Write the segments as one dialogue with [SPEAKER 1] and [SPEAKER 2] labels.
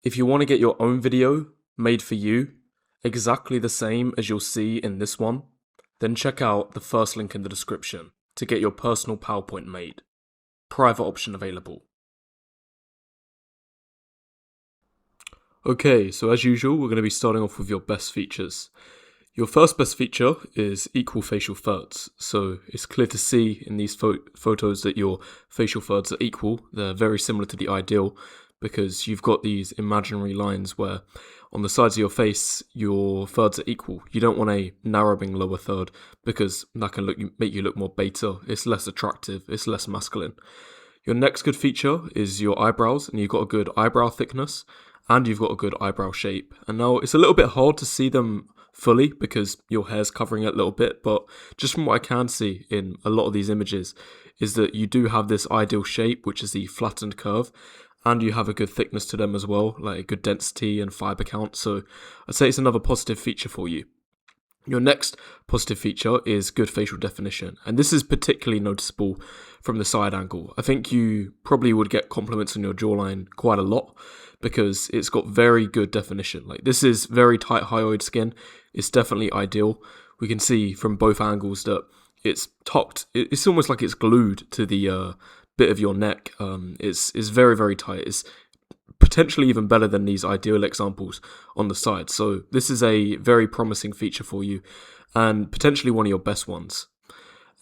[SPEAKER 1] If you want to get your own video made for you, exactly the same as you'll see in this one, then check out the first link in the description to get your personal PowerPoint made. Private option available. Okay, so as usual, we're going to be starting off with your best features. Your first best feature is equal facial thirds. So it's clear to see in these photos that your facial thirds are equal. They're very similar to the ideal because you've got these imaginary lines where on the sides of your face, your thirds are equal. You don't want a narrowing lower third because that can make you look more beta. It's less attractive. It's less masculine. Your next good feature is your eyebrows, and you've got a good eyebrow thickness and you've got a good eyebrow shape. And now it's a little bit hard to see them fully because your hair's covering it a little bit, but just from what I can see in a lot of these images is that you do have this ideal shape, which is the flattened curve, and you have a good thickness to them as well, like a good density and fiber count. So I'd say it's another positive feature for you. Your next positive feature is good facial definition, and this is particularly noticeable from the side angle. I think you probably would get compliments on your jawline quite a lot because it's got very good definition. Like, this is very tight hyoid skin. It's definitely ideal. We can see from both angles that it's tucked. It's almost like it's glued to the bit of your neck. It's very, very tight. It's potentially even better than these ideal examples on the side. So this is a very promising feature for you and potentially one of your best ones.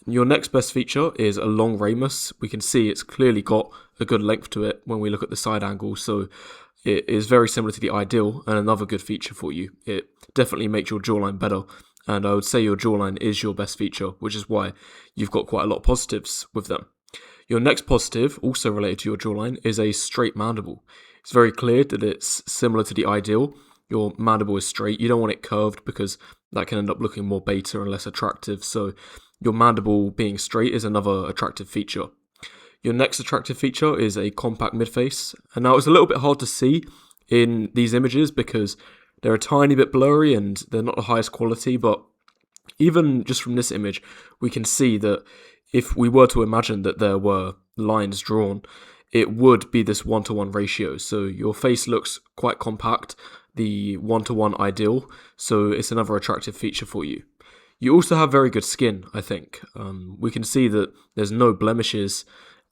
[SPEAKER 1] Your next best feature is a long ramus. We can see it's clearly got a good length to it when we look at the side angle, so it is very similar to the ideal and another good feature for you. It definitely makes your jawline better, and I would say your jawline is your best feature, which is why you've got quite a lot of positives with them. Your next positive, also related to your jawline, is a straight mandible. It's very clear that it's similar to the ideal. Your mandible is straight. You don't want it curved because that can end up looking more beta and less attractive. So your mandible being straight is another attractive feature. Your next attractive feature is a compact midface. And now it's a little bit hard to see in these images because they're a tiny bit blurry and they're not the highest quality. But even just from this image, we can see that if we were to imagine that there were lines drawn, it would be this 1-to-1 ratio. So your face looks quite compact, the 1-to-1 ideal. So it's another attractive feature for you. You also have very good skin, I think. We can see that there's no blemishes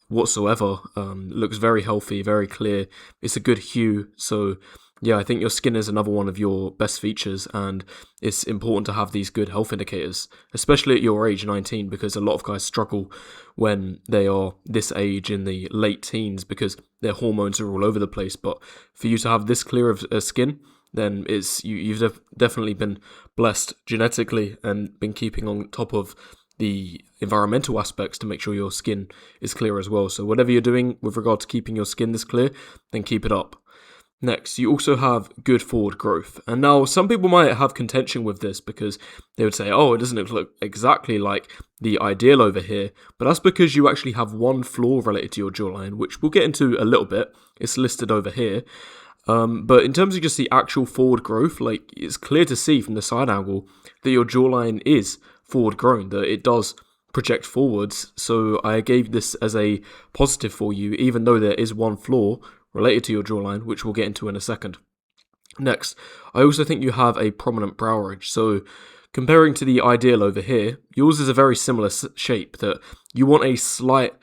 [SPEAKER 1] whatsoever. It looks very healthy, very clear. It's a good hue. So yeah, I think your skin is another one of your best features, and it's important to have these good health indicators, especially at your age, 19, because a lot of guys struggle when they are this age in the late teens because their hormones are all over the place. But for you to have this clear of skin, then you've definitely been blessed genetically and been keeping on top of the environmental aspects to make sure your skin is clear as well. So whatever you're doing with regard to keeping your skin this clear, then keep it up. Next, you also have good forward growth. And now some people might have contention with this because they would say, oh, it doesn't look exactly like the ideal over here. But that's because you actually have one flaw related to your jawline, which we'll get into a little bit. It's listed over here. But in terms of just the actual forward growth, like, it's clear to see from the side angle that your jawline is forward grown, that it does project forwards. So I gave this as a positive for you, even though there is one flaw related to your jawline, which we'll get into in a second. Next, I also think you have a prominent brow ridge. So comparing to the ideal over here, yours is a very similar shape, that you want a slight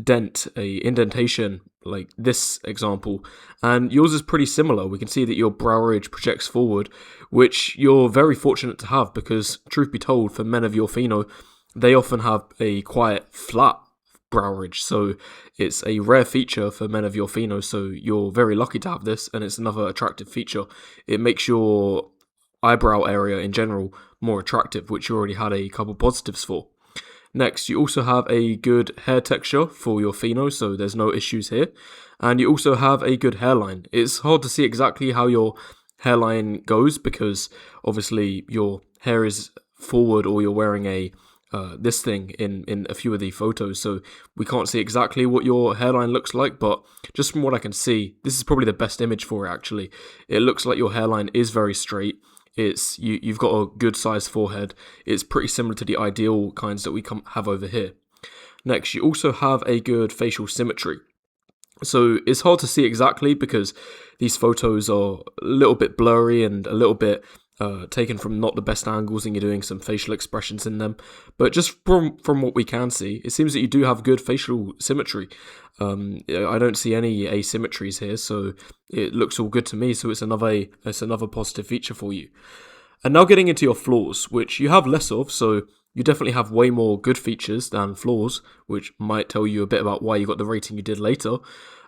[SPEAKER 1] dent, a indentation like this example, and yours is pretty similar. We can see that your brow ridge projects forward, which you're very fortunate to have because, truth be told, for men of your pheno, they often have a quite flat brow ridge, so it's a rare feature for men of your pheno, so you're very lucky to have this, and it's another attractive feature. It makes your eyebrow area in general more attractive, which you already had a couple positives for. Next, you also have a good hair texture for your pheno, so there's no issues here. And you also have a good hairline. It's hard to see exactly how your hairline goes because obviously your hair is forward or you're wearing this thing in a few of the photos, so we can't see exactly what your hairline looks like, but just from what I can see, this is probably the best image for it actually. It looks like your hairline is very straight. You've got a good sized forehead. It's pretty similar to the ideal kinds that we have over here. Next, you also have a good facial symmetry. So it's hard to see exactly because these photos are a little bit blurry and a little bit taken from not the best angles, and you're doing some facial expressions in them. But just from what we can see, it seems that you do have good facial symmetry. I don't see any asymmetries here, so it looks all good to me. So it's another positive feature for you. And now getting into your flaws, which you have less of, so you definitely have way more good features than flaws, which might tell you a bit about why you got the rating you did later.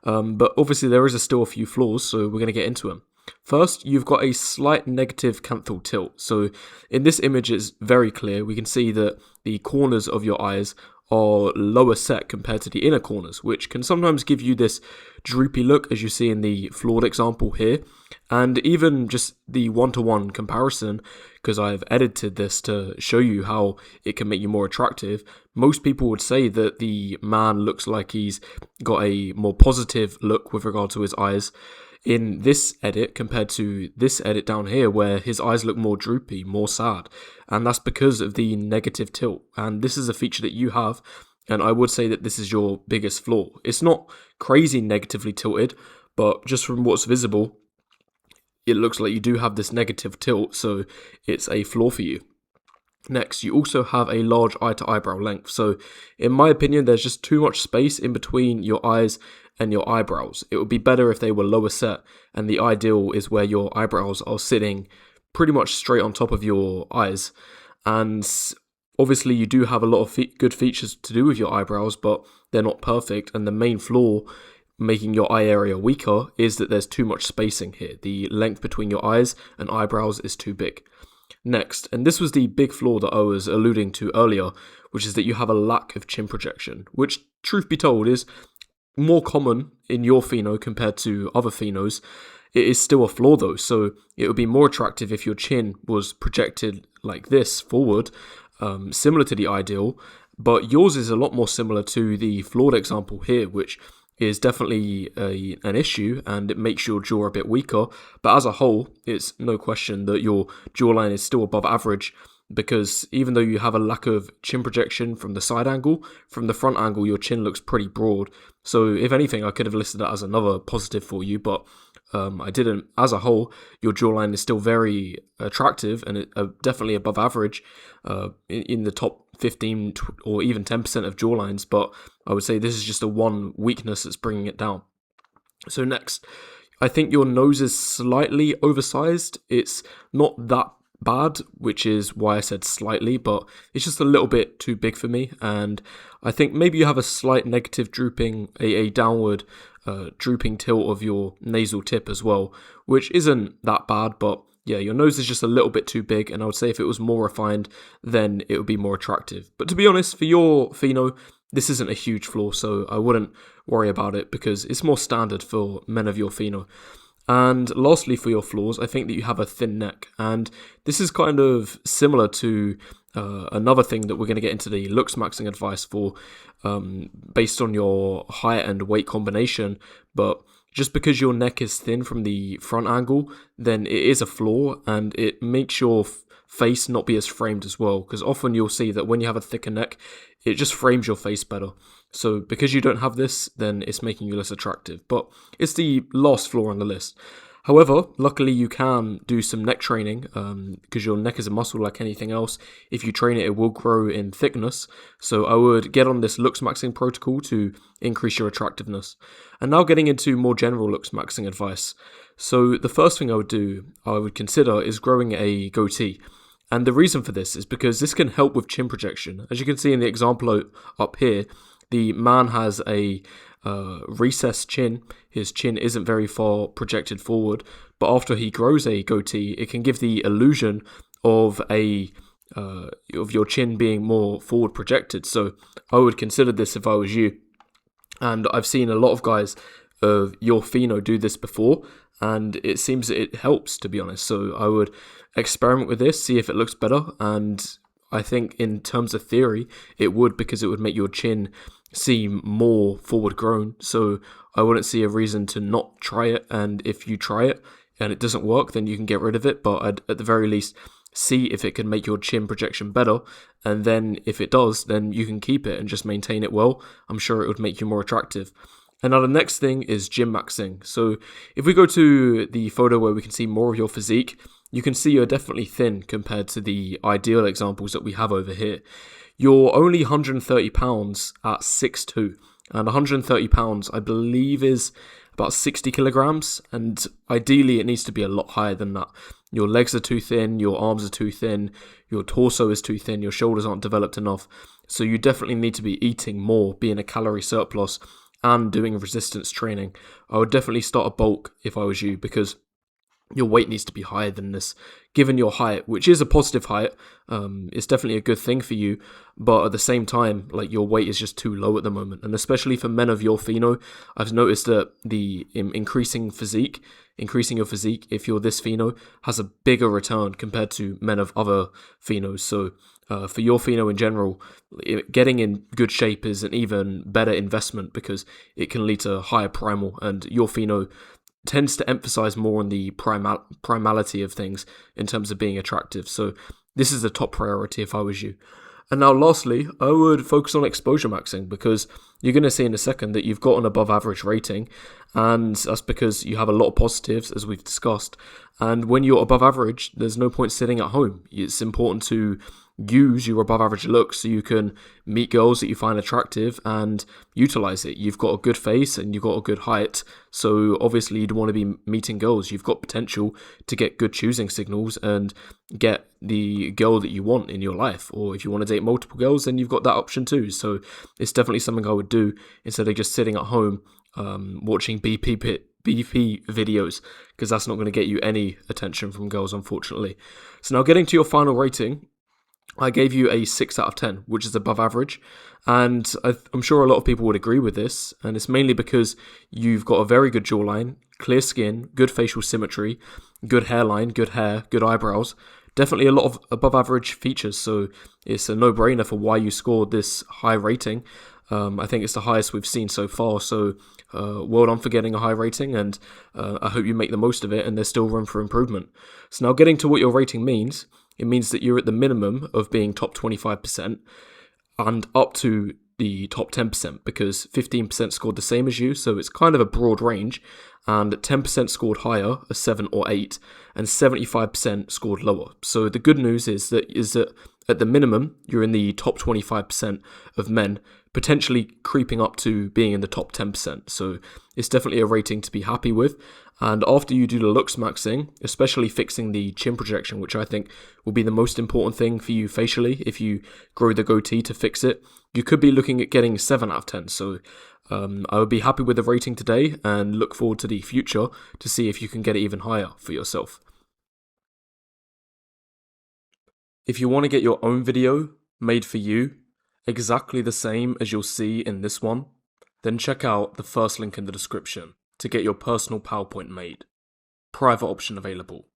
[SPEAKER 1] But obviously there is still a few flaws, so we're going to get into them. First, you've got a slight negative canthal tilt. So in this image, it's very clear. We can see that the corners of your eyes are lower set compared to the inner corners, which can sometimes give you this droopy look, as you see in the flawed example here. And even just the one-to-one comparison, because I've edited this to show you how it can make you more attractive, most people would say that the man looks like he's got a more positive look with regard to his eyes in this edit compared to this edit down here, where his eyes look more droopy, more sad. And that's because of the negative tilt. And this is a feature that you have, and I would say that this is your biggest flaw. It's not crazy negatively tilted, but just from what's visible, it looks like you do have this negative tilt, so it's a flaw for you. Next, you also have a large eye to eyebrow length. So in my opinion, there's just too much space in between your eyes and your eyebrows. It would be better if they were lower set, and the ideal is where your eyebrows are sitting pretty much straight on top of your eyes. And obviously you do have a lot of good features to do with your eyebrows, but they're not perfect, and the main flaw making your eye area weaker is that there's too much spacing here. The length between your eyes and eyebrows is too big. Next, and this was the big flaw that I was alluding to earlier, which is that you have a lack of chin projection, which, truth be told, is more common in your pheno compared to other phenos. It is still a flaw though, so it would be more attractive if your chin was projected like this forward, similar to the ideal, but yours is a lot more similar to the flawed example here, which is definitely an issue, and it makes your jaw a bit weaker. But as a whole, it's no question that your jawline is still above average, because even though you have a lack of chin projection from the side angle, from the front angle your chin looks pretty broad. So if anything, I could have listed that as another positive for you, but I didn't. As a whole, your jawline is still very attractive, and definitely above average in the top 15 or even 10% of jawlines, but I would say this is just a one weakness that's bringing it down. So next, I think your nose is slightly oversized. It's not that bad, which is why I said slightly, but it's just a little bit too big for me, and I think maybe you have a slight negative drooping, a downward drooping tilt of your nasal tip as well, which isn't that bad, but yeah, your nose is just a little bit too big, and I would say if it was more refined, then it would be more attractive. But to be honest, for your pheno, this isn't a huge flaw, so I wouldn't worry about it because it's more standard for men of your pheno. And lastly, for your flaws, I think that you have a thin neck, and this is kind of similar to another thing that we're going to get into the Looksmaxxing advice for, based on your height and weight combination. But just because your neck is thin from the front angle, then it is a flaw, and it makes your face not be as framed as well, because often you'll see that when you have a thicker neck, it just frames your face better. So because you don't have this, then it's making you less attractive. But it's the last flaw on the list. However, luckily you can do some neck training, because your neck is a muscle like anything else. If you train it, it will grow in thickness. So I would get on this Looksmaxxing protocol to increase your attractiveness. And now getting into more general Looksmaxxing advice. So the first thing I would consider is growing a goatee. And the reason for this is because this can help with chin projection. As you can see in the example up here, the man has a recessed chin. His chin isn't very far projected forward, but after he grows a goatee, it can give the illusion of your chin being more forward projected. So I would consider this if I was you. And I've seen a lot of guys of your pheno do this before, and it seems that it helps, to be honest. So I would experiment with this, see if it looks better, and I think in terms of theory, it would, because it would make your chin seem more forward grown. So I wouldn't see a reason to not try it, and if you try it and it doesn't work, then you can get rid of it, but I'd at the very least see if it can make your chin projection better, and then if it does, then you can keep it and just maintain it well. I'm sure it would make you more attractive. And now the next thing is gym maxing. So if we go to the photo where we can see more of your physique, you can see you're definitely thin compared to the ideal examples that we have over here. You're only 130 pounds at 6'2", and 130 pounds I believe is about 60 kilograms, and ideally it needs to be a lot higher than that. Your legs are too thin, your arms are too thin, your torso is too thin, your shoulders aren't developed enough. So you definitely need to be eating more, be in a calorie surplus, and doing resistance training. I would definitely start a bulk if I was you, because your weight needs to be higher than this. Given your height, which is a positive height, it's definitely a good thing for you, but at the same time, like, your weight is just too low at the moment. And especially for men of your pheno, I've noticed that the increasing your physique, if you're this pheno, has a bigger return compared to men of other phenos. So for your pheno in general, getting in good shape is an even better investment, because it can lead to higher primal, and your pheno tends to emphasize more on the primality of things in terms of being attractive. So this is a top priority if I was you. And now lastly, I would focus on exposure maxing, because you're going to see in a second that you've got an above average rating, and that's because you have a lot of positives, as we've discussed. And when you're above average, there's no point sitting at home. It's important to use your above average look so you can meet girls that you find attractive and utilize it. You've got a good face and you've got a good height, so obviously you'd want to be meeting girls. You've got potential to get good choosing signals and get the girl that you want in your life. Or if you want to date multiple girls, then you've got that option too. So it's definitely something I would do instead of just sitting at home watching BP videos, because that's not going to get you any attention from girls, unfortunately. So now, getting to your final rating, I gave you a 6 out of 10, which is above average, and I'm sure a lot of people would agree with this, and it's mainly because you've got a very good jawline, clear skin, good facial symmetry, good hairline, good hair, good eyebrows, definitely a lot of above average features, so it's a no-brainer for why you scored this high rating. I think it's the highest we've seen so far, so well done for getting a high rating, and I hope you make the most of it, and there's still room for improvement. So now, getting to what your rating means, it means that you're at the minimum of being top 25% and up to the top 10%, because 15% scored the same as you, so it's kind of a broad range, and 10% scored higher, a 7 or 8, and 75% scored lower. So the good news is that at the minimum, you're in the top 25% of men, potentially creeping up to being in the top 10%. So it's definitely a rating to be happy with. And after you do the Looksmaxxing, especially fixing the chin projection, which I think will be the most important thing for you facially, if you grow the goatee to fix it, you could be looking at getting 7 out of 10. So I would be happy with the rating today and look forward to the future to see if you can get it even higher for yourself. If you want to get your own video made for you, exactly the same as you'll see in this one, then check out the first link in the description to get your personal PowerPoint made. Private option available.